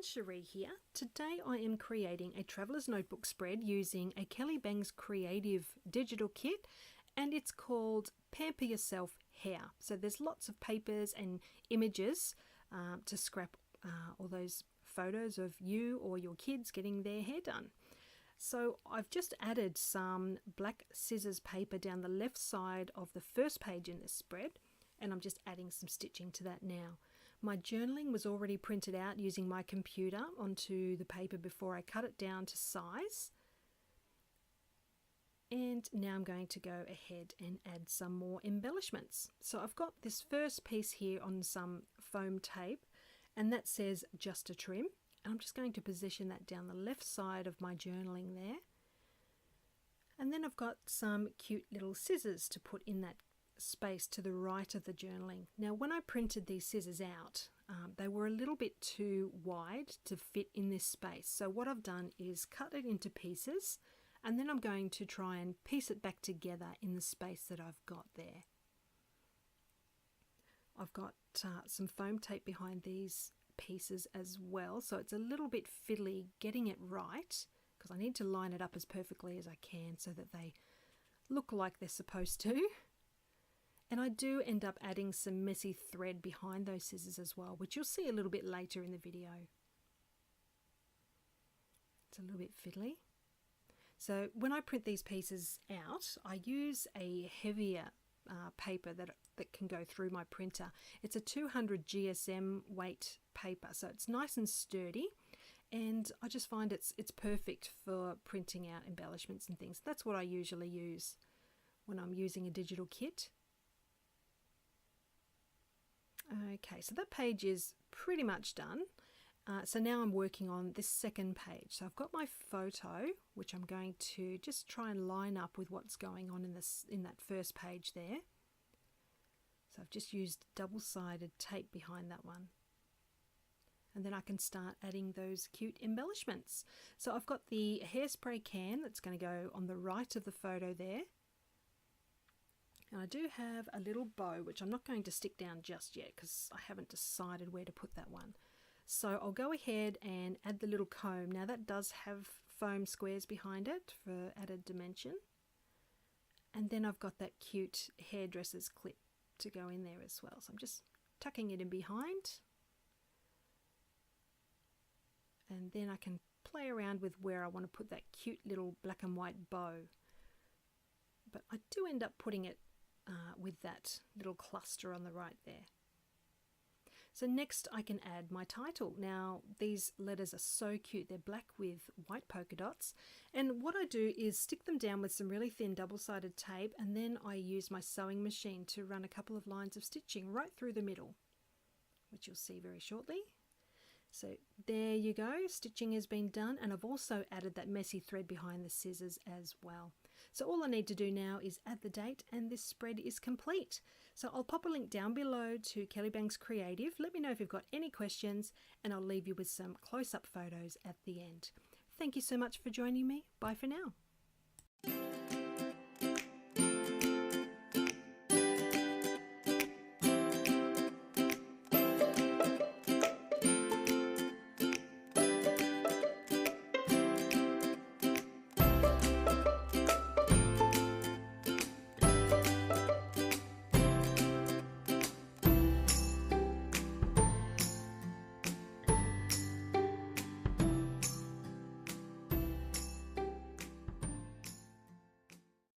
Sheree here. Today I am creating a traveller's notebook spread using a Kelly Bangs Creative digital kit, and it's called Pamper Yourself Hair. So there's lots of papers and images to scrap all those photos of you or your kids getting their hair done. So I've just added some black scissors paper down the left side of the first page in this spread, and I'm just adding some stitching to that now. My journaling was already printed out using my computer onto the paper before I cut it down to size. And now I'm going to go ahead and add some more embellishments. So I've got this first piece here on some foam tape, and that says just a trim. And I'm just going to position that down the left side of my journaling there. And then I've got some cute little scissors to put in that space to the right of the journaling. Now when I printed these scissors out, they were a little bit too wide to fit in this space. So what I've done is cut it into pieces, and then I'm going to try and piece it back together in the space that I've got there. I've got some foam tape behind these pieces as well, so it's a little bit fiddly getting it right because I need to line it up as perfectly as I can so that they look like they're supposed to. And I do end up adding some messy thread behind those scissors as well, which you'll see a little bit later in the video. It's a little bit fiddly. So when I print these pieces out, I use a heavier paper that can go through my printer. It's a 200 GSM weight paper, so it's nice and sturdy, and I just find it's perfect for printing out embellishments and things. That's what I usually use when I'm using a digital kit. Okay, so that page is pretty much done. So now I'm working on this second page. So I've got my photo, which I'm going to just try and line up with what's going on in that first page there. So I've just used double-sided tape behind that one. And then I can start adding those cute embellishments. So I've got the hairspray can that's going to go on the right of the photo there. And I do have a little bow, which I'm not going to stick down just yet because I haven't decided where to put that one. So I'll go ahead and add the little comb. Now that does have foam squares behind it for added dimension. And then I've got that cute hairdresser's clip to go in there as well. So I'm just tucking it in behind. And then I can play around with where I want to put that cute little black and white bow. But I do end up putting it with that little cluster on the right there. So next I can add my title. Now these letters are so cute. They're black with white polka dots. And what I do is stick them down with some really thin double-sided tape, and then I use my sewing machine to run a couple of lines of stitching right through the middle, which you'll see very shortly. So there you go, stitching has been done, and I've also added that messy thread behind the scissors as well. So all I need to do now is add the date, and this spread is complete. So I'll pop a link down below to Kelly Bangs Creative. Let me know if you've got any questions, and I'll leave you with some close-up photos at the end. Thank you so much for joining me. Bye for now.